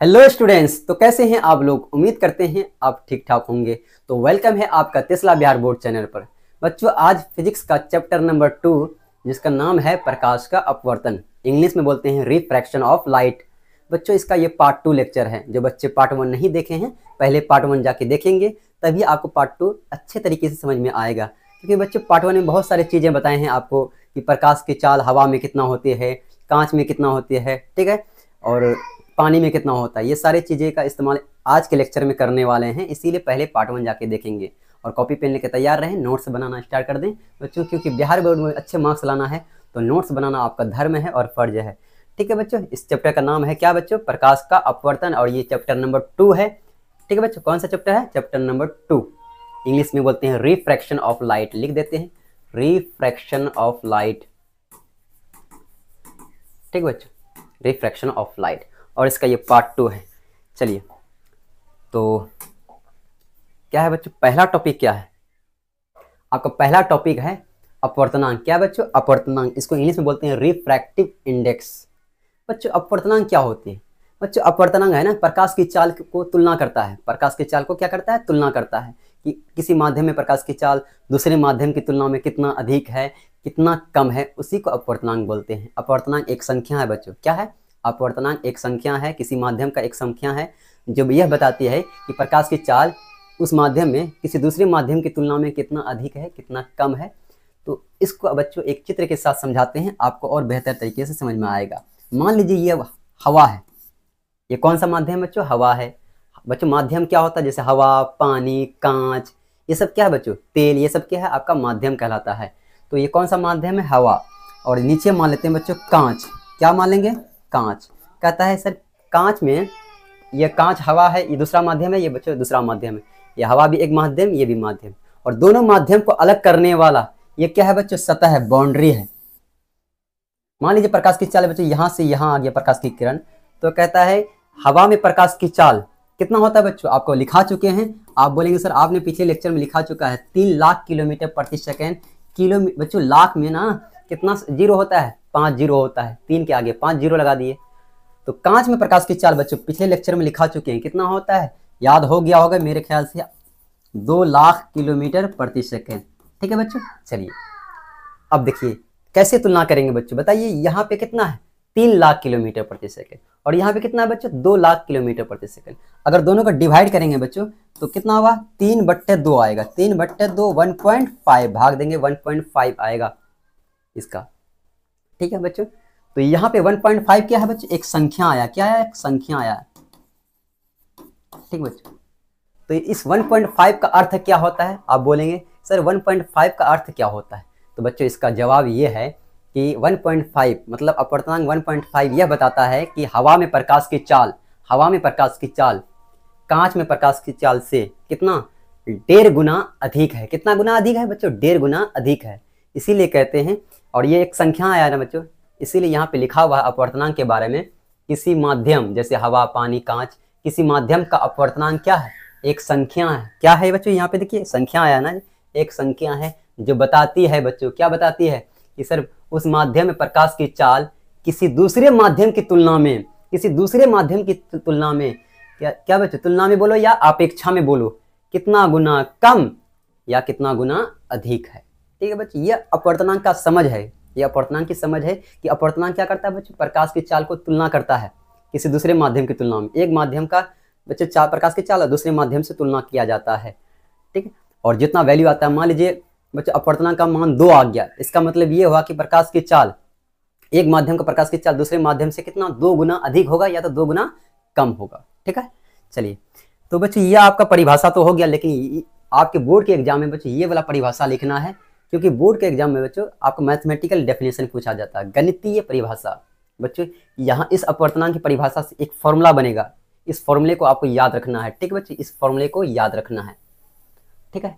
Hello students, तो कैसे हैं आप लोग। उम्मीद करते हैं आप ठीक ठाक होंगे। तो वेलकम है आपका तेस्ला बिहार बोर्ड चैनल पर। बच्चों, आज फिजिक्स का चैप्टर नंबर 2 जिसका नाम है प्रकाश का अपवर्तन, इंग्लिश में बोलते हैं रिफ्रैक्शन ऑफ लाइट। बच्चों, इसका ये पार्ट 2 लेक्चर है। जो बच्चे पार्ट 1 नहीं देखे हैं, पहले पार्ट 1 जाके देखेंगे, तभी आपको पार्ट 2 अच्छे तरीके से समझ में आएगा। क्योंकि बच्चों, पार्ट 1 में बहुत सारी चीज़ें बताए हैं आपको कि प्रकाश की चाल हवा में कितना होती है, कांच में कितना होती है, ठीक है, और पानी में कितना होता है। ये सारी चीज़ें का इस्तेमाल आज के लेक्चर में करने वाले हैं, इसीलिए पहले पार्ट 1 जाके देखेंगे। और कॉपी पेन लेके तैयार रहें, नोट्स बनाना स्टार्ट कर दें बच्चों, क्योंकि बिहार बोर्ड में अच्छे मार्क्स लाना है तो नोट्स बनाना आपका धर्म है और फर्ज है। ठीक है बच्चों, इस चैप्टर का नाम है क्या बच्चों, प्रकाश का अपवर्तन, और ये चैप्टर नंबर 2 है। ठीक है बच्चों, कौन सा चैप्टर है, चैप्टर नंबर 2। इंग्लिश में बोलते हैं रिफ्रैक्शन ऑफ लाइट, लिख देते हैं रिफ्रैक्शन ऑफ लाइट। ठीक बच्चों, रिफ्रैक्शन ऑफ लाइट, और इसका ये पार्ट 2 है। चलिए, तो क्या है बच्चों, पहला टॉपिक क्या है आपका, पहला टॉपिक है अपवर्तनांक। क्या बच्चों, अपवर्तनांक, इसको इंग्लिश में बोलते हैं रिफ्रैक्टिव इंडेक्स। बच्चों, अपवर्तनांक क्या होती है बच्चों, अपवर्तनांक है ना, प्रकाश की चाल को तुलना करता है। प्रकाश की चाल को क्या करता है, तुलना करता है कि किसी माध्यम में प्रकाश की चाल दूसरे माध्यम की तुलना में कितना अधिक है, कितना कम है, उसी को अपवर्तनांक बोलते हैं। अपवर्तनांक एक संख्या है बच्चों, क्या है, अपवर्तनांक एक संख्या है, किसी माध्यम का एक संख्या है जो यह बताती है कि प्रकाश की चाल उस माध्यम में किसी दूसरे माध्यम की तुलना में कितना अधिक है, कितना कम है। तो इसको बच्चों एक चित्र के साथ समझाते हैं, आपको और बेहतर तरीके से समझ में आएगा। मान लीजिए ये हवा है, ये कौन सा माध्यम है बच्चों, हवा है। बच्चों, माध्यम क्या होता है, जैसे हवा, पानी, कांच, ये सब क्या है बच्चों, तेल, ये सब क्या है आपका माध्यम कहलाता है। तो ये कौन सा माध्यम है, हवा। और नीचे मान लेते हैं बच्चों कांच, क्या मान लेंगे, कांच। कहता है सर कांच में, ये कांच हवा है, ये दूसरा माध्यम है, ये बच्चों दूसरा माध्यम है, ये हवा भी एक माध्यम, ये भी माध्यम, और दोनों माध्यम को अलग करने वाला ये क्या है बच्चों, सतह है, बाउंड्री है। मान लीजिए प्रकाश की चाल है बच्चों, यहाँ से यहाँ आ गया प्रकाश की किरण, तो कहता है हवा में प्रकाश की चाल कितना होता है बच्चों, आपको लिखा चुके हैं। आप बोलेंगे सर आपने पिछले लेक्चर में लिखा चुका है 3 लाख किलोमीटर प्रति सेकेंड। किलो बच्चों, लाख में ना कितना जीरो होता है, 5 जीरो होता है, 3 के आगे 5 जीरो लगा दिए। तो कांच में प्रकाश की चाल बच्चों पिछले लेक्चर में लिखा चुके हैं, कितना होता है, याद हो गया होगा मेरे ख्याल से, 2 लाख किलोमीटर प्रति सेकेंड। ठीक है बच्चों, चलिए अब देखिए कैसे तुलना करेंगे बच्चों, बताइए। यहाँ पे कितना है, 3 लाख किलोमीटर प्रति सेकेंड, और यहाँ पे कितना है बच्चों, 2 लाख किलोमीटर प्रति सेकेंड। अगर दोनों का डिवाइड करेंगे बच्चों तो कितना होगा, 3/2 आएगा, 3/2 1.5 भाग देंगे 1.5 आएगा इसका। ठीक है बच्चों, तो यहाँ पे 1.5 क्या है बच्चों, एक संख्या आया, क्या है, एक संख्या आया। ठीक बच्चों, तो इस 1.5 का अर्थ क्या होता है, आप बोलेंगे सर 1.5 का अर्थ क्या होता है। तो बच्चों इसका जवाब ये है कि 1.5 मतलब अपवर्तनांक 1.5 यह बताता है कि हवा में प्रकाश की चाल, हवा में प्रकाश की चाल कांच में प्रकाश की चाल से कितना, 1.5 गुना अधिक है। कितना गुना अधिक है बच्चों, 1.5 गुना अधिक है। इसीलिए कहते हैं, और ये एक संख्या आया ना बच्चों, इसीलिए यहाँ पे लिखा हुआ है अपवर्तनांक के बारे में, किसी माध्यम जैसे हवा, पानी, कांच, किसी माध्यम का अपवर्तनांक क्या है, एक संख्या है। क्या है बच्चों, यहाँ पे देखिए संख्या आया ना, एक संख्या है जो बताती है बच्चों, क्या बताती है कि सर उस माध्यम में प्रकाश की चाल किसी दूसरे माध्यम की तुलना में, किसी दूसरे माध्यम की तुलना में क्या, क्या बच्चों, तुलना में बोलो या अपेक्षा में बोलो, कितना गुना कम या कितना गुना अधिक है। ठीक है बच्चों, ये अपवर्तनांक का समझ है, ये अपवर्तनांक की समझ है कि अपवर्तनांक क्या करता है बच्चों, प्रकाश की चाल को तुलना करता है किसी दूसरे माध्यम की तुलना में। एक माध्यम का बच्चों चाल, प्रकाश की चाल दूसरे माध्यम से तुलना किया जाता है। ठीक है, और जितना वैल्यू आता है, मान लीजिए बच्चों अपवर्तनांक का मान 2 आ गया, इसका मतलब ये हुआ कि प्रकाश की चाल, एक माध्यम का प्रकाश की चाल दूसरे माध्यम से कितना, 2 गुना अधिक होगा या तो 2 गुना कम होगा। ठीक है, चलिए, तो बच्चों ये आपका परिभाषा तो हो गया, लेकिन आपके बोर्ड के एग्जाम में बच्चों ये वाला परिभाषा लिखना है, क्योंकि बोर्ड के एग्जाम में बच्चों आपको मैथमेटिकल डेफिनेशन पूछा जाता है, गणितीय परिभाषा। बच्चों यहाँ इस अपवर्तनांक की परिभाषा से एक फॉर्मूला बनेगा, इस फॉर्मूले को आपको याद रखना है। ठीक है बच्चों, इस फॉर्मूले को याद रखना है। ठीक है,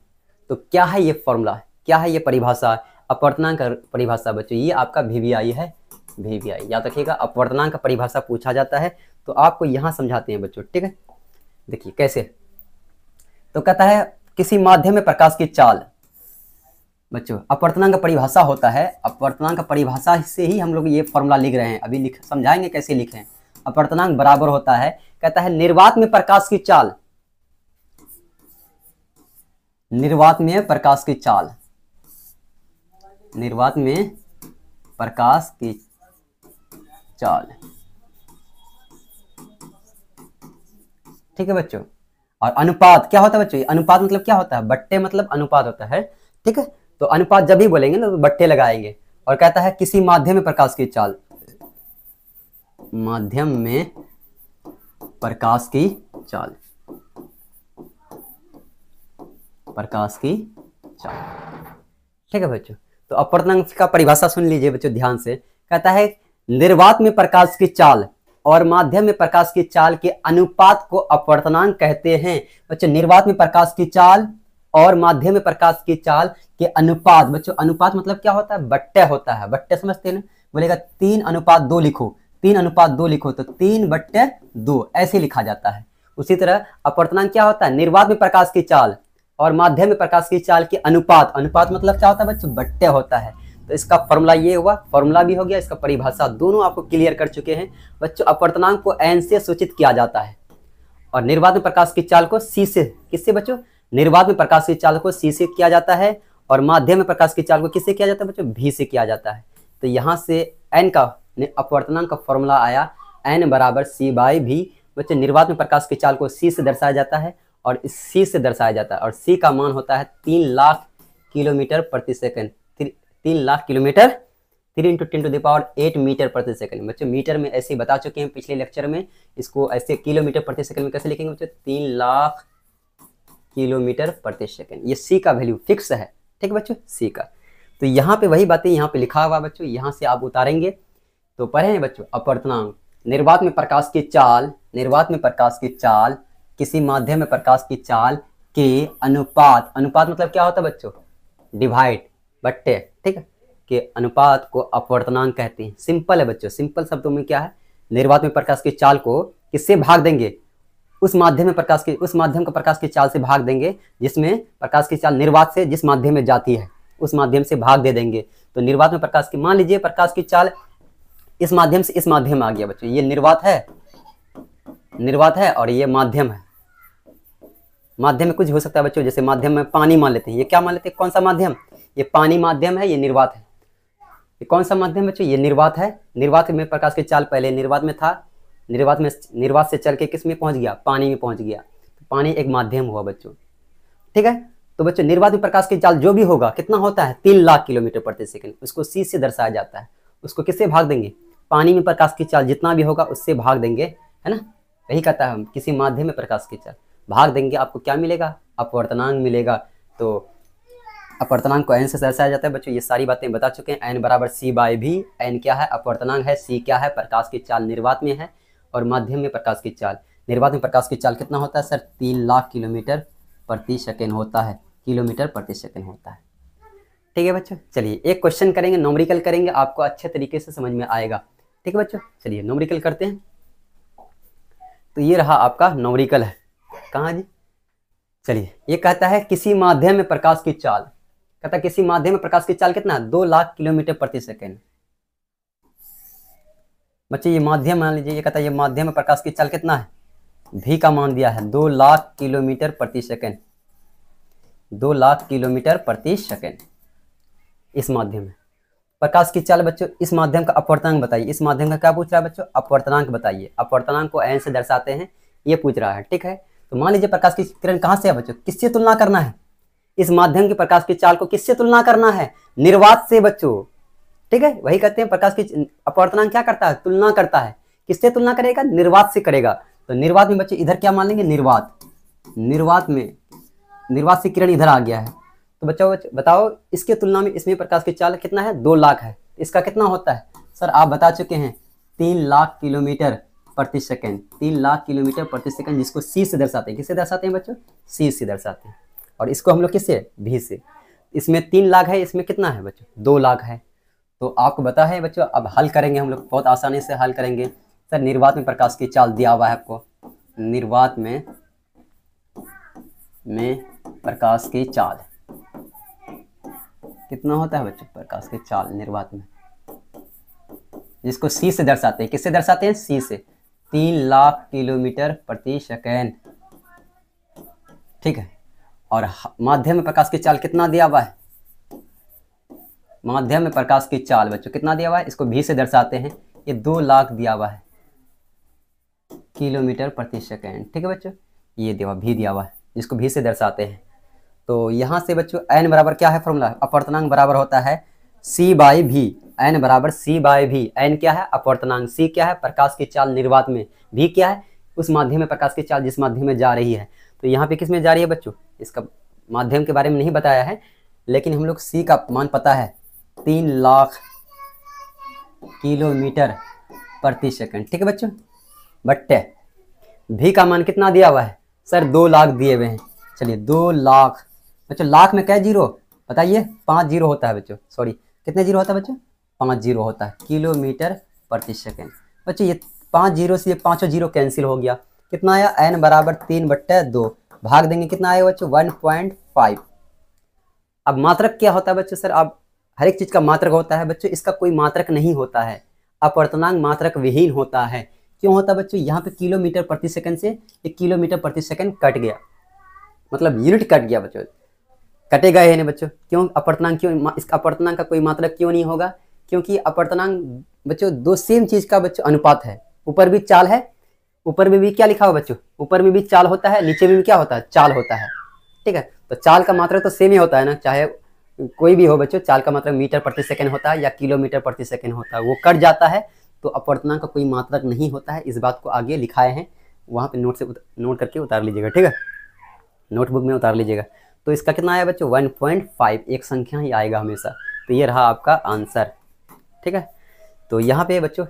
तो क्या है ये फॉर्मूला, क्या है ये परिभाषा, अपवर्तनांक का परिभाषा बच्चों, ये आपका VVI है, VVI याद रखिएगा। अपवर्तनांक का परिभाषा पूछा जाता है तो आपको यहाँ समझाते हैं बच्चों। ठीक है, देखिए कैसे, तो कहता है किसी माध्यम में प्रकाश की चाल, बच्चों अपवर्तनांक का परिभाषा होता है, अपवर्तनांक का परिभाषा से ही हम लोग ये फॉर्मूला लिख रहे हैं, अभी समझाएंगे कैसे लिखें। अपवर्तनांक बराबर होता है कहता है निर्वात में प्रकाश की चाल, निर्वात में प्रकाश की चाल, निर्वात में प्रकाश की चाल। ठीक है बच्चों। और अनुपात क्या होता है बच्चों? अनुपात मतलब क्या होता है? बट्टे मतलब अनुपात होता है। ठीक है, तो अनुपात जब भी बोलेंगे ना तो बट्टे लगाएंगे। और कहता है किसी माध्यम में प्रकाश की चाल, माध्यम में प्रकाश की चाल, प्रकाश की चाल। ठीक है बच्चों, तो अपवर्तनांक का परिभाषा सुन लीजिए बच्चों ध्यान से। कहता है निर्वात में प्रकाश की चाल और माध्यम में प्रकाश की चाल के अनुपात को अपवर्तनांक कहते हैं। बच्चों निर्वात में प्रकाश की चाल और माध्यम में प्रकाश की चाल के अनुपात, बच्चों अनुपात मतलब क्या होता है? बट्टे होता है। बट्टे समझते हैं ना? बोलेगा 3:2 लिखो, 3:2 लिखो तो 3/2 ऐसे लिखा जाता है। उसी तरह अपवर्तनांक क्या होता है? निर्वात में प्रकाश की चाल और माध्यम में प्रकाश की चाल के अनुपात, अनुपात मतलब क्या होता है बच्चों? बट्टे होता है। तो इसका फॉर्मूला ये हुआ, फॉर्मूला भी हो गया, इसका परिभाषा दोनों आपको क्लियर कर चुके हैं बच्चों। अपवर्तनांक को n से सूचित किया जाता है और निर्वात में प्रकाश की चाल को c से, किससे बच्चों? निर्वात में प्रकाश की चाल को c से किया जाता है और माध्यम में प्रकाश की चाल को किससे किया जाता है बच्चों? v से किया जाता है। तो यहाँ से n का अपवर्तनांक का फॉर्मूला आया n बराबर c/v। बच्चों निर्वात में प्रकाश की चाल को c से दर्शाया जाता है और इस c से दर्शाया जाता है और c का मान होता है 3 लाख किलोमीटर प्रति सेकंड। 3 लाख किलोमीटर, 3 × 10⁸ मीटर प्रति सेकंड। बच्चों मीटर में ऐसे ही बता चुके हैं पिछले लेक्चर में, इसको ऐसे किलोमीटर प्रति सेकंड में कैसे लिखेंगे बच्चों? 3 लाख किलोमीटर प्रति सेकंड। ये c का वैल्यू फिक्स है। ठीक बच्चों, c का। तो यहाँ पे वही बातें यहाँ पे लिखा हुआ बच्चों, यहाँ से आप उतारेंगे। तो पढ़े हैं बच्चों अपवर्तनांक, निर्वात में प्रकाश की चाल, निर्वात में प्रकाश की चाल किसी माध्यम में प्रकाश की चाल के अनुपात, अनुपात मतलब क्या होता है बच्चों? डिवाइड, बट्टे। ठीक है, के अनुपात को अपवर्तनांक कहते हैं। सिंपल है बच्चों, सिंपल शब्दों में क्या है? निर्वात में प्रकाश की चाल को किससे भाग देंगे? उस माध्यम में प्रकाश की, उस माध्यम को प्रकाश की चाल से भाग देंगे जिसमें प्रकाश की चाल निर्वात से जिस माध्यम में जाती है उस माध्यम से भाग दे देंगे। तो निर्वात में प्रकाश की, मान लीजिए प्रकाश की चाल इस माध्यम से इस माध्यम में आ गया बच्चों, ये निर्वात है, निर्वात है और ये माध्यम है। माध्यम में कुछ हो सकता है बच्चों, जैसे माध्यम में पानी मान लेते हैं। ये क्या मान लेते हैं? कौन सा माध्यम? ये पानी माध्यम है, ये निर्वात है। ये कौन सा माध्यम बच्चों? ये निर्वात है। निर्वात में प्रकाश की चाल पहले निर्वात में था, निर्वात से चल के किस में पहुंच गया? पानी में पहुंच गया। तो पानी एक माध्यम हुआ बच्चों। ठीक है, तो बच्चों निर्वात में प्रकाश की चाल जो भी होगा कितना होता है? 3 लाख किलोमीटर प्रति सेकंड। उसको c से दर्शाया जाता है। उसको किससे भाग देंगे? पानी में प्रकाश की चाल जितना भी होगा उससे भाग देंगे, है ना? यही कहता है हम, किसी माध्यम में प्रकाश की चाल भाग देंगे, आपको क्या मिलेगा? अपवर्तनांक मिलेगा। तो अपवर्तनांक को n से दर्शाया जाता है बच्चों। ये सारी बातें बता चुके हैं। n बराबर c/v। n क्या है? अपवर्तनांक है। c क्या है? प्रकाश की चाल निर्वात में है और माध्यम में प्रकाश की चाल। निर्वात में प्रकाश की चाल कितना होता है सर? 3 लाख किलोमीटर प्रति सेकंड होता है, किलोमीटर प्रति सेकंड होता है। ठीक है बच्चों, चलिए एक क्वेश्चन करेंगे, न्यूमेरिकल करेंगे, आपको अच्छे तरीके से समझ में आएगा। ठीक है बच्चों, चलिए न्यूमेरिकल करते हैं। तो ये रहा आपका न्यूमेरिकल है। कहाँ जी? चलिए, ये कहता है किसी माध्यम में प्रकाश की चाल, कहता है किसी माध्यम में प्रकाश की चाल कितना है? 2 लाख किलोमीटर प्रति सेकंड। बच्चे ये माध्यम मान लीजिए, ये कहता है ये माध्यम में प्रकाश की चाल कितना है? v का मान दिया है 2 लाख किलोमीटर प्रति सेकंड, 2 लाख किलोमीटर प्रति सेकंड। इस माध्यम में प्रकाश की चाल बच्चों, इस माध्यम का अपवर्तनांक बताइए। इस माध्यम का क्या पूछ रहा है बच्चों? अपवर्तनांक बताइए। अपवर्तनांक को n से दर्शाते हैं, ये पूछ रहा है। ठीक है, तो मान लीजिए प्रकाश की किरण कहाँ से है बच्चों? किससे तुलना करना है? इस माध्यम की प्रकाश की चाल को किससे तुलना करना है? निर्वात से बच्चों। ठीक है, वही कहते हैं प्रकाश की अपवर्तनांक क्या करता है? तुलना करता है। किससे तुलना करेगा? निर्वात से करेगा। तो निर्वात में बच्चों इधर क्या मान लेंगे? निर्वात, निर्वात में, निर्वात से किरण इधर आ गया है। तो बच्चों बताओ इसके तुलना में इसमें प्रकाश की चाल कितना है? 2 लाख है। इसका कितना होता है सर? आप बता चुके हैं 3 लाख किलोमीटर प्रति सेकंड, 3 लाख किलोमीटर प्रति सेकंड, जिसको c से दर्शाते हैं। किससे दर्शाते हैं बच्चों? c से दर्शाते हैं। और इसको हम लोग किससे? v से। इसमें 3 लाख है, इसमें कितना है बच्चों? 2 लाख है। तो आपको पता है बच्चों, अब हल करेंगे हम लोग, बहुत आसानी से हल करेंगे। सर निर्वात में प्रकाश की चाल दिया हुआ है आपको, निर्वात में प्रकाश की चाल कितना होता है बच्चों? प्रकाश की चाल निर्वात में, जिसको c से दर्शाते हैं। किससे दर्शाते हैं? c से। 3,00,000 किलोमीटर प्रति सेकेंड, ठीक है। और माध्यम में प्रकाश की चाल कितना दिया हुआ है? माध्यम में प्रकाश की चाल बच्चों कितना दिया हुआ है? इसको भी से दर्शाते हैं, ये 2,00,000 दिया हुआ है किलोमीटर प्रति सेकेंड, ठीक है बच्चों। ये दिया हुआ भी दिया हुआ है, जिसको भी से दर्शाते हैं। तो यहाँ से बच्चों n बराबर क्या है फॉर्मूला? अपवर्तनांक बराबर होता है c बाई भी। n बराबर c बाई भी। n क्या है? अपवर्तनांक। c क्या है? प्रकाश की चाल निर्वात में। v क्या है? उस माध्यम में प्रकाश की चाल जिस माध्यम में जा रही है। तो यहाँ पे किस में जा रही है बच्चों? इसका माध्यम के बारे में नहीं बताया है, लेकिन हम लोग c का मान पता है 3,00,000 किलोमीटर प्रति सेकंड, ठीक है बच्चों। बट्टे भी का मान कितना दिया हुआ है? सर 2,00,000 दिए हुए हैं। चलिए 2,00,000 बच्चों, लाख में क्या जीरो बताइए? 5 जीरो होता है बच्चों, सॉरी कितने जीरो होता है बच्चों? 5 जीरो होता है किलोमीटर प्रति सेकंड। बच्चों ये 5 जीरो से ये पाँचों जीरो कैंसिल हो गया। कितना आया? n बराबर 3/2 भाग देंगे, कितना आएगा बच्चों? 1.5। अब मात्रक क्या होता है बच्चों? सर अब हर एक चीज का मात्रक होता है बच्चों, इसका कोई मात्रक नहीं होता है। अपवर्तनांक मात्रक विहीन होता है। क्यों होता है बच्चों? यहाँ पे किलोमीटर प्रति सेकंड से 1 किलोमीटर प्रति सेकंड कट गया, मतलब यूनिट कट गया बच्चों, कटेगा ही नहीं बच्चों। क्यों अपवर्तनांक? क्यों इसका अपवर्तनांक का कोई मात्रक क्यों नहीं होगा? क्योंकि अपवर्तनांक बच्चों दो सेम चीज का बच्चों अनुपात है। ऊपर भी चाल है, ऊपर में भी क्या लिखा हुआ बच्चों? ऊपर में भी चाल होता है, नीचे में भी क्या होता है? चाल होता है, ठीक है। तो चाल का मात्रक तो सेम ही होता है ना, चाहे कोई भी हो बच्चों। चाल का मात्रक मीटर प्रति सेकंड होता है या किलोमीटर प्रति सेकंड होता है, वो कट जाता है तो अपवर्तनांक का कोई मात्रक नहीं होता है। इस बात को आगे लिखाए हैं, वहाँ पे नोट करके उतार लीजिएगा, ठीक है, नोटबुक में उतार लीजिएगा। तो इसका कितना आया बच्चों? 1.5, एक संख्या ही आएगा हमेशा। तो ये रहा आपका आंसर, ठीक है। तो यहाँ पे बच्चों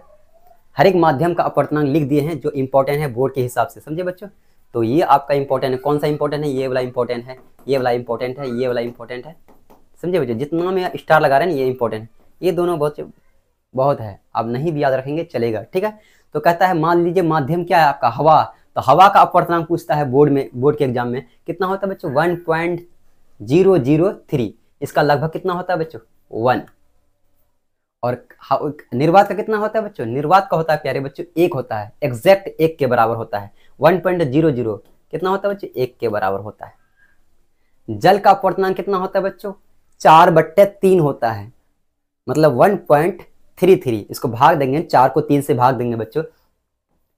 हर एक माध्यम का अपवर्तनांक लिख दिए हैं जो इंपॉर्टेंट है बोर्ड के हिसाब से, समझे बच्चों। तो ये आपका इंपॉर्टेंट है। कौन सा इंपॉर्टेंट है? ये वाला इंपॉर्टेंट है, ये वाला इंपॉर्टेंट है, ये वाला इंपॉर्टेंट है, समझे बच्चों। जितना में स्टार लगा रहे हैं ये इंपॉर्टेंट है, ये दोनों बहुत है। आप नहीं भी याद रखेंगे चलेगा, ठीक है। तो कहता है मान लीजिए माध्यम क्या है आपका? हवा। तो हवा का अपवर्तनांक पूछता है बोर्ड के एग्जाम में, कितना होता है बच्चों? 1.003। इसका लगभग कितना होता है बच्चों? 1। और निर्वात का कितना होता है बच्चों? निर्वात का होता है प्यारे बच्चों 1 होता है, एग्जैक्ट 1 के बराबर होता है। 1.00 कितना होता है बच्चों? 1 के बराबर होता है। जल का अपवर्तनांक कितना होता है बच्चों? 4/3 होता है, मतलब 1.33। इसको भाग देंगे, 4 को 3 से भाग देंगे बच्चों,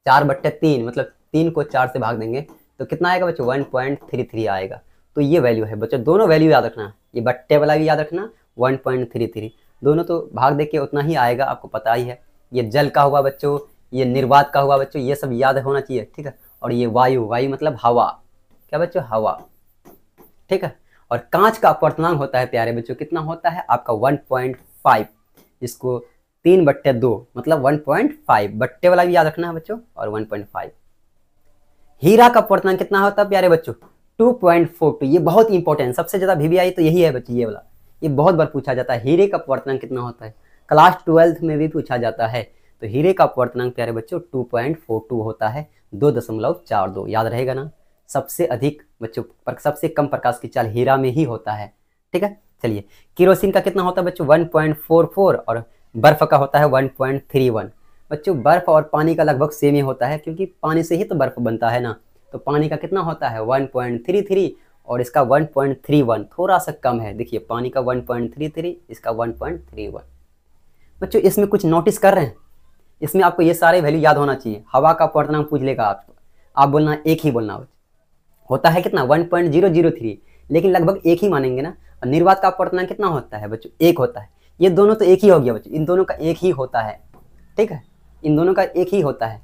4/3 मतलब 3 को 4 से भाग देंगे तो कितना आएगा बच्चों? 1.33 आएगा। तो ये वैल्यू है बच्चों, दोनों वैल्यू याद रखना, ये बट्टे वाला भी याद रखना, 1.33 दोनों तो भाग दे के उतना ही आएगा, आपको पता ही है। ये जल का हुआ बच्चों, ये निर्वात का हुआ बच्चों, ये सब याद होना चाहिए, ठीक है। और ये वायु मतलब हवा, क्या बच्चों? हवा, ठीक है। और कांच का अपवर्तनांक होता है प्यारे बच्चों, कितना होता है आपका? 1.5, जिसको 3/2 मतलब 1.5, बट्टे वाला भी याद रखना है बच्चों, और 1.5। हीरा का अपवर्तनांक कितना होता है प्यारे बच्चों? 2.42। ये बहुत इंपॉर्टेंट, सबसे ज्यादा VVI तो यही है बच्चों, ये वाला, ये बहुत बार पूछा जाता है। हीरे का अपवर्तनांक कितना होता है? क्लास 12th में भी पूछा जाता है। तो हीरे का अपवर्तनांक प्यारे बच्चों 2.42 होता है, 2.42, याद रहेगा ना। सबसे अधिक बच्चों सबसे कम प्रकाश की चाल हीरा में ही होता है, ठीक है। चलिए केरोसिन का कितना होता है बच्चों? 1.44, और बर्फ का होता है 1.31। बच्चों बर्फ और पानी का लगभग सेम ही होता है, क्योंकि पानी से ही तो बर्फ बनता है ना। तो पानी का कितना होता है? 1.33, और इसका 1.31, थोड़ा सा कम है। देखिए पानी का 1.33, इसका 1.31। बच्चों इसमें कुछ नोटिस कर रहे हैं? इसमें आपको ये सारे वैल्यू याद होना चाहिए। हवा का अपवर्तनांक पूछ लेगा आपको, आप बोलना एक ही बोलना होता है, कितना? 1.003, लेकिन लगभग एक ही मानेंगे ना। और निर्वात का अपवर्तनांक कितना होता है बच्चों? 1 होता है। ये दोनों तो एक ही हो गया बच्चों, इन दोनों का एक ही होता है, ठीक है, इन दोनों का एक ही होता है।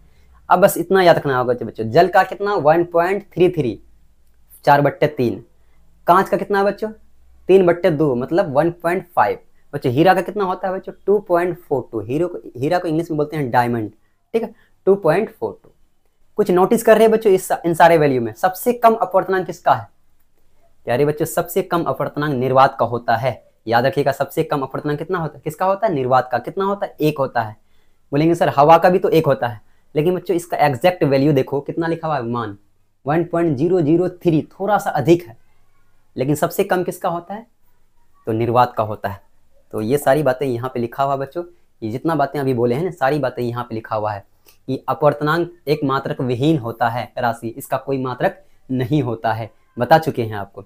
अब बस इतना याद रखना होगा बच्चों। जल का कितना? 1.33, 4/3। कांच का कितना है बच्चों? 3/2 मतलब 1.5। बच्चों हीरा का कितना होता है बच्चों? 2.42। हीरा को इंग्लिश में बोलते हैं डायमंड, ठीक है, 2.42। कुछ नोटिस कर रहे हैं बच्चों इन सारे वैल्यू में? सबसे कम अपवर्तनांक किसका है प्यारे बच्चों? सबसे कम अपवर्तनांक निर्वात का होता है। याद रखिएगा, सबसे कम अपवर्तनांक कितना होता है? किसका होता है? निर्वात का। कितना होता है? 1 होता है। बोलेंगे सर हवा का भी तो 1 होता है, लेकिन बच्चों इसका एग्जैक्ट वैल्यू देखो कितना लिखा हुआ है, मान 1.003, थोड़ा सा अधिक है। लेकिन सबसे कम किसका होता है? तो निर्वात का होता है। तो ये सारी बातें यहाँ पे लिखा हुआ बच्चों, ये जितना बातें अभी बोले हैं ना, सारी बातें यहाँ पे लिखा हुआ है। कि अपवर्तनांक एक मात्रक विहीन होता है राशि, इसका कोई मात्रक नहीं होता है, बता चुके हैं आपको।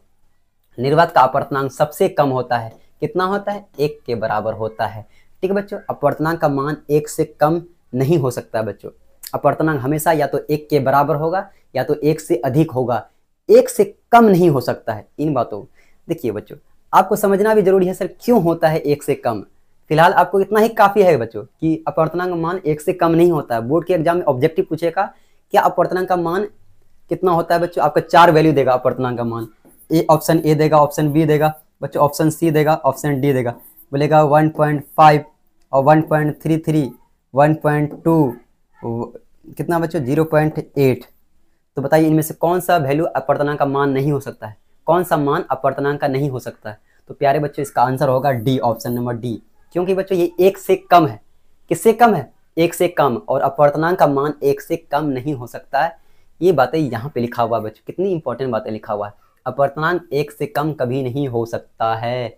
निर्वात का अपवर्तनांक सबसे कम होता है, कितना होता है? 1 के बराबर होता है। ठीक है बच्चों, अपवर्तनांक का मान 1 से कम नहीं हो सकता बच्चों। अपवर्तनांक हमेशा या तो 1 के बराबर होगा या तो 1 से अधिक होगा, 1 से कम नहीं हो सकता है। इन बातों देखिए बच्चों, आपको समझना भी जरूरी है सर क्यों होता है 1 से कम। फिलहाल आपको इतना ही काफी है बच्चों कि अपवर्तनांक मान 1 से कम नहीं होता है। बोर्ड के एग्जाम में ऑब्जेक्टिव पूछेगा क्या अपवर्तनांक का मान कितना होता है बच्चों, आपका 4 वैल्यू देगा अपवर्तनांक का मान। ऑप्शन ए देगा, ऑप्शन बी देगा बच्चों, ऑप्शन सी देगा, ऑप्शन डी देगा। बोलेगा 1.5 और 1.33, 1.2, कितना बच्चों 0.8। तो बताइए इनमें से कौन सा वैल्यू अपवर्तनांक का मान नहीं हो सकता है, कौन सा मान अपवर्तनांक का नहीं हो सकता है? तो प्यारे बच्चों इसका आंसर होगा डी, ऑप्शन नंबर डी। क्योंकि बच्चों ये 1 से कम है। किससे कम है? 1 से कम, और अपवर्तनांक का मान 1 से कम नहीं हो सकता है। ये बातें यहाँ पे लिखा हुआ है बच्चों, कितनी इंपॉर्टेंट बातें लिखा हुआ है। अपवर्तनांक 1 से कम कभी नहीं हो सकता है।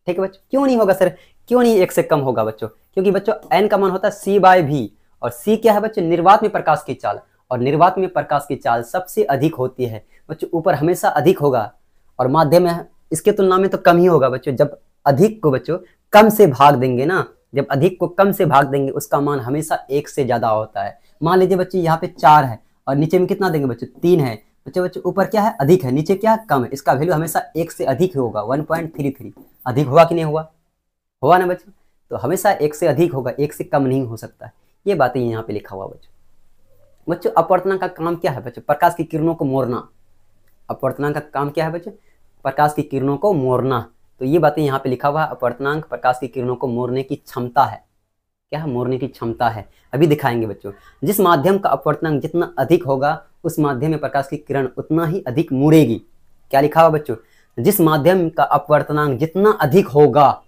ठीक है बच्चों, क्यों नहीं होगा सर, क्यों नहीं 1 से कम होगा बच्चों? क्योंकि बच्चों n का मान होता है c/v, और c क्या है बच्चों? निर्वात में प्रकाश की चाल, और निर्वात में प्रकाश की चाल सबसे अधिक होती है बच्चों। ऊपर हमेशा अधिक होगा और माध्यम में इसके तुलना में तो कम ही होगा बच्चों। जब अधिक को बच्चों कम से भाग देंगे ना, जब अधिक को कम से भाग देंगे उसका मान हमेशा 1 से ज्यादा होता है। मान लीजिए बच्चों यहाँ पे 4 है और नीचे में कितना देंगे बच्चों? 3 है बच्चों। ऊपर क्या है? अधिक है, नीचे क्या है? कम है। इसका वैल्यू हमेशा 1 से अधिक ही होगा, 1.33। अधिक हुआ कि नहीं हुआ? हुआ ना बच्चों? तो हमेशा 1 से अधिक होगा, 1 से कम नहीं हो सकता। ये बातें यहाँ पे लिखा हुआ बच्चों। अपवर्तनांक का काम क्या है बच्चों? प्रकाश की किरणों को मोड़ना। अपवर्तनांक का काम क्या है बच्चों? प्रकाश की किरणों को मोड़ना। तो ये बातें यहाँ पे लिखा हुआ है, अपवर्तनांक प्रकाश की किरणों को मोड़ने की क्षमता है। क्या है? मोड़ने की क्षमता है। अभी दिखाएंगे बच्चों। जिस माध्यम का अपवर्तनांक जितना अधिक होगा उस माध्यम में प्रकाश की किरण उतना ही अधिक मुड़ेगी। क्या लिखा हुआ बच्चों? जिस माध्यम का अपवर्तनांक जितना अधिक होगा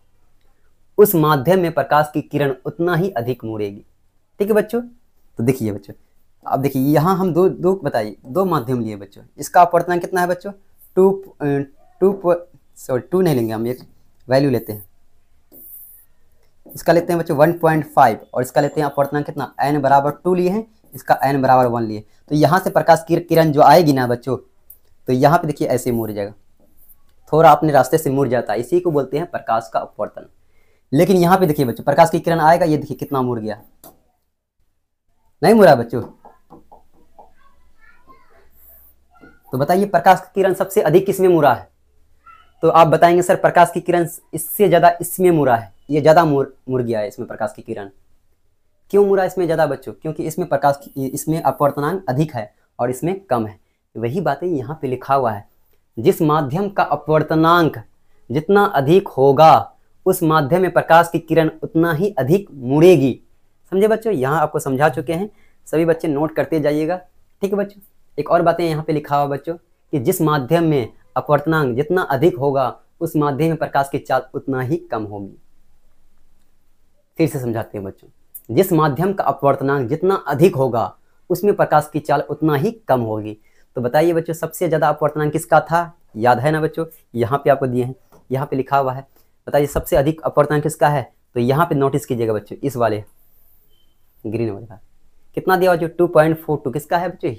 उस माध्यम में प्रकाश की किरण उतना ही अधिक मुड़ेगी। ठीक है बच्चों, तो देखिए बच्चों, अब देखिए यहाँ हम दो बताइए, 2 माध्यम लिए बच्चों। इसका अपवर्तनांक कितना है बच्चों? 2 नहीं लेंगे हम, एक वैल्यू लेते हैं। इसका लेते हैं बच्चों 1.5 और इसका लेते हैं अपवर्तनांक कितना? n बराबर 2 लिए हैं, इसका n बराबर 1 लिए। तो यहाँ से प्रकाश की किरण जो आएगी ना बच्चों, तो यहाँ पे देखिए ऐसे मुड़ जाएगा, थोड़ा अपने रास्ते से मुड़ जाता है, इसी को बोलते हैं प्रकाश का अपवर्तन। लेकिन यहाँ पे देखिए बच्चों, प्रकाश की किरण आएगा, ये देखिए कितना मुड़ गया, नहीं मुड़ा बच्चों? तो बताइए प्रकाश की किरण सबसे अधिक किसमें मुड़ा है? तो आप बताएंगे सर प्रकाश की किरण इससे ज्यादा इसमें मुड़ा है, ये ज्यादा मुड़ गया है इसमें प्रकाश की किरण। क्यों मुड़ा इसमें ज्यादा बच्चों? क्योंकि इसमें अपवर्तनांक अधिक है और इसमें कम है। वही बातें यहाँ पे लिखा हुआ है, जिस माध्यम का अपवर्तनांक जितना अधिक होगा उस माध्यम में प्रकाश की किरण उतना ही अधिक मुड़ेगी। समझे बच्चों? यहाँ आपको समझा चुके हैं, सभी बच्चे नोट करते जाइएगा। ठीक है बच्चों, एक और बातें यहाँ पे लिखा हुआ बच्चों कि जिस माध्यम में अपवर्तनांक जितना अधिक होगा उस माध्यम में प्रकाश की चाल उतना ही कम होगी। फिर से समझाते हैं बच्चों, जिस माध्यम का अपवर्तनांक जितना अधिक होगा उसमें प्रकाश की चाल उतना ही कम होगी। तो बताइए बच्चों सबसे ज्यादा अपवर्तनांक किसका था? याद है ना बच्चों? यहाँ पे आपको दिए हैं, यहाँ पे लिखा हुआ है। बताइए सबसे अधिक अपवर्तनांक किसका है? तो यहाँ पे नोटिस कीजिएगा बच्चों, इस वाले ग्रीन वाले का कितना दिया बच्चों? 2.42। किसका है बच्चों?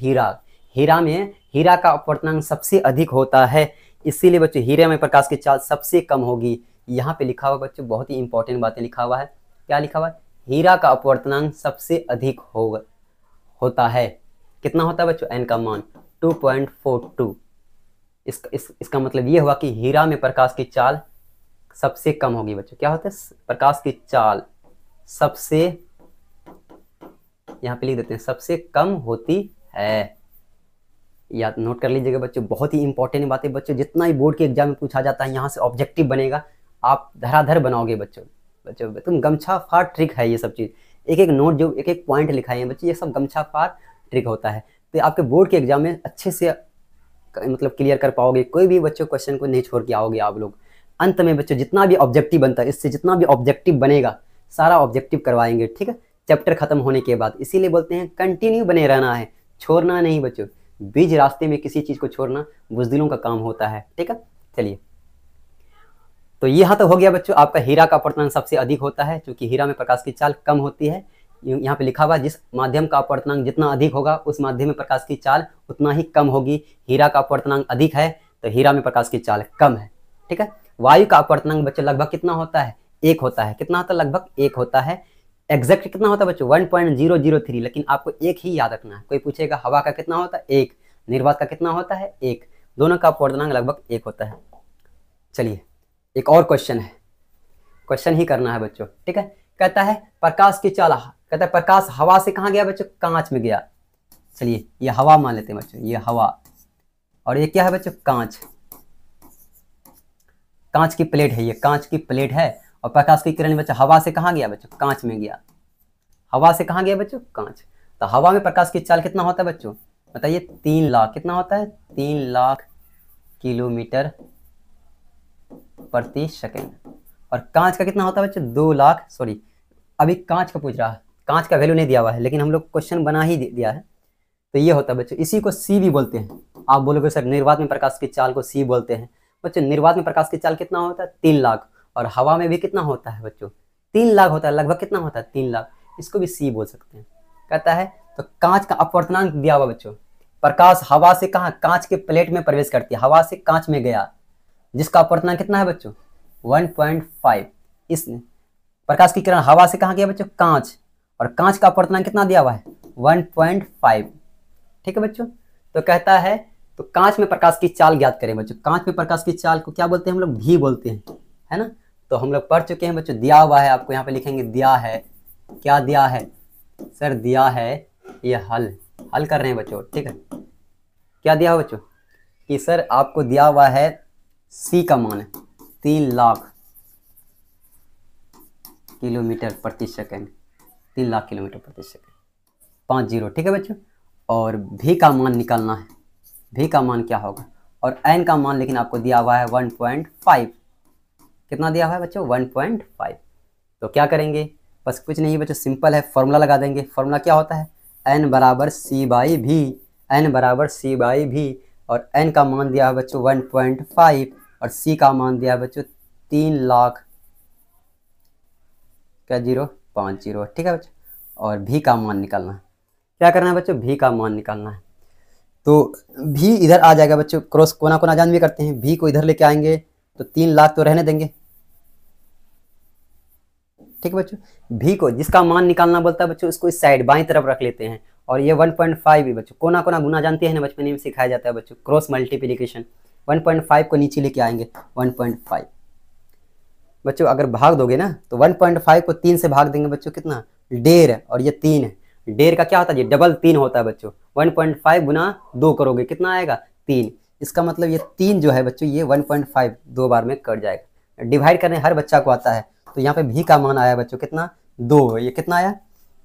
हीरा का अपवर्तनांक सबसे अधिक होता है, इसीलिए बच्चों हीरे में प्रकाश की चाल सबसे कम होगी। यहाँ पे लिखा हुआ बच्चों, बहुत ही इंपॉर्टेंट बातें लिखा हुआ है। क्या लिखा हुआ है? हीरा का अपवर्तनांक सबसे अधिक होता है। कितना होता है बच्चों? n का मान 2.42। इसका मतलब ये हुआ कि हीरा में प्रकाश की चाल सबसे कम होगी बच्चों। क्या होता है? प्रकाश की चाल सबसे, यहाँ पे लिख देते हैं, सबसे कम होती है। याद नोट कर लीजिएगा बच्चों, बहुत ही इंपॉर्टेंट बातें बच्चों। जितना ही बोर्ड के एग्जाम में पूछा जाता है यहाँ से ऑब्जेक्टिव बनेगा, आप धराधर बनाओगे बच्चों। तुम गमछा फाड़ ट्रिक है ये सब चीज़। एक एक नोट जो एक एक पॉइंट लिखाए हैं बच्चे, ये सब गमछा फाड़ ट्रिक होता है। तो आपके बोर्ड के एग्जाम में अच्छे से मतलब क्लियर कर पाओगे, कोई भी बच्चों क्वेश्चन को नहीं छोड़ के आओगे आप लोग। अंत में बच्चों जितना भी ऑब्जेक्टिव बनता है, इससे जितना भी ऑब्जेक्टिव बनेगा सारा ऑब्जेक्टिव करवाएंगे। ठीक है, चैप्टर खत्म होने के बाद। इसीलिए बोलते हैं कंटिन्यू बने रहना है, छोड़ना नहीं बच्चों। बीच रास्ते में किसी चीज़ को छोड़ना बुज़दिलों का काम होता है। ठीक है, चलिए तो यहाँ तो हो गया बच्चों, आपका हीरा का अपवर्तनांक सबसे अधिक होता है क्योंकि हीरा में प्रकाश की चाल कम होती है। यहाँ पे लिखा हुआ जिस माध्यम का अपवर्तनांक जितना अधिक होगा उस माध्यम में प्रकाश की चाल उतना ही कम होगी। हीरा का अपवर्तनांक अधिक है तो हीरा में प्रकाश की चाल कम है। ठीक है। वायु का अपवर्तनांक बच्चों लगभग कितना होता है? 1 होता है। कितना होता है? लगभग 1 होता है। एग्जैक्ट कितना होता है बच्चों? 1.003। लेकिन आपको एक ही याद रखना है। कोई पूछेगा हवा का कितना होता है? 1। निर्वात का कितना होता है? 1। दोनों का अपवर्तनांक लगभग 1 होता है। चलिए एक और क्वेश्चन है, क्वेश्चन ही करना है बच्चों। ठीक है। कहता है प्रकाश की चाल, कहता है प्रकाश हवा से कहाँ गया बच्चों? कांच में गया। चलिए ये हवा मान लेते हैं बच्चों, ये हवा, और ये क्या है बच्चों? कांच। कांच की प्लेट है, ये कांच की प्लेट है। और प्रकाश की किरण बच्चों हवा से कहाँ गया बच्चों? कांच में गया। हवा से कहाँ गया बच्चों? कांच। तो हवा में प्रकाश की चाल कितना होता है बच्चों? बताइए। 3 लाख। कितना होता है? 3 लाख किलोमीटर प्रति सेकेंड। और कांच का कितना होता है बच्चों? 2 लाख। सॉरी अभी कांच का पूछ रहा है, कांच का वैल्यू नहीं दिया हुआ है, लेकिन हम लोग क्वेश्चन बना ही दिया है। तो ये होता है बच्चों, इसी को सी भी बोलते हैं। आप बोलोगे सर निर्वात में प्रकाश की चाल को सी बोलते हैं। बच्चों निर्वात में प्रकाश की चाल कितना होता है? 3 लाख। और हवा में भी कितना होता है बच्चों? 3 लाख होता है। लगभग कितना होता है? 3 लाख। इसको भी सी बोल सकते हैं। कहता है तो कांच का अपवर्तनांक दिया हुआ बच्चों, प्रकाश हवा से कहाँ? कांच के प्लेट में प्रवेश करती है, हवा से कांच में गया, जिसका अपवर्तनांक कितना है बच्चों? 1.5। इस प्रकाश की किरण हवा से कहाँ गया बच्चों? कांच। और कांच का अपवर्तनांक कितना दिया हुआ है? 1.5। ठीक है बच्चों। तो कहता है तो कांच में प्रकाश की चाल ज्ञात करें बच्चों। कांच में प्रकाश की चाल को क्या बोलते हैं हम लोग? भी बोलते हैं, है ना। तो हम लोग पढ़ चुके हैं बच्चों। दिया हुआ है आपको, यहाँ पे लिखेंगे दिया है। क्या दिया है सर? दिया है ये हल कर रहे हैं बच्चों। ठीक है। क्या दिया हुआ बच्चों? कि सर आपको दिया हुआ है सी का मान है 3 लाख किलोमीटर प्रति सेकेंड। 3 लाख किलोमीटर प्रति सेकेंड 50। ठीक है बच्चों। और भी का मान निकालना है। भी का मान क्या होगा? और एन का मान लेकिन आपको दिया हुआ है 1.5। कितना दिया हुआ है बच्चों? 1.5। तो क्या करेंगे? बस कुछ नहीं बच्चों, सिंपल है, फॉर्मूला लगा देंगे। फॉर्मूला क्या होता है? एन बराबर सी बाई भी। एन बराबर सी बाई भी। और एन का मान दिया है बच्चों 1.5 और सी का मान दिया है बच्चों 3 लाख क्या 050। ठीक है बच्चों। और भी का मान निकालना है। क्या करना है बच्चों? भी का मान निकालना है। तो भी इधर आ जाएगा बच्चों, क्रॉस कोना कोना जान भी करते हैं। भी को इधर लेके आएंगे तो 3 लाख तो रहने देंगे। ठीक है बच्चों। भी को जिसका मान निकालना बोलता है बच्चों, उसको इस साइड बाईं तरफ रख लेते हैं। और ये 1.5 भी बच्चों, कोना कोना गुना जानते हैं ना, बचपन में सिखाया जाता है बच्चों, क्रॉस मल्टीप्लिकेशन। 1.5 को नीचे लेके आएंगे 1.5। बच्चों अगर भाग दोगे ना तो 1.5 को 3 से भाग देंगे बच्चों, कितना? 1.5। और ये 3 है। 1.5 का क्या होता है? ये डबल 3 होता है बच्चों। 1.5 गुना 2 करोगे कितना आएगा? 3। इसका मतलब ये 3 जो है बच्चों, ये 1.5 2 बार में कट जाएगा। डिवाइड करने हर बच्चा को आता है। तो यहाँ पे भी का मान आया बच्चों कितना? 2। ये कितना आया?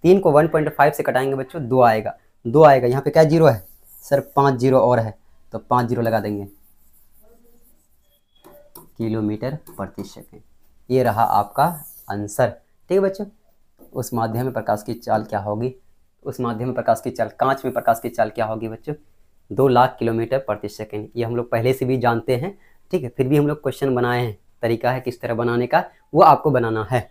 3 को 1.5 से कटाएंगे बच्चों, 2 आएगा। 2 आएगा। यहाँ पे क्या 0 है सर? 5 0 और है, तो 5 0 लगा देंगे। किलोमीटर प्रति सेकेंड। ये रहा आपका आंसर। ठीक है बच्चों। उस माध्यम में प्रकाश की चाल क्या होगी? उस माध्यम में प्रकाश की चाल, कांच में प्रकाश की चाल क्या होगी बच्चों? 2 लाख किलोमीटर प्रति सेकेंड। ये हम लोग पहले से भी जानते हैं। ठीक है। फिर भी हम लोग क्वेश्चन बनाए हैं, तरीका है किस तरह बनाने का, वो आपको बनाना है।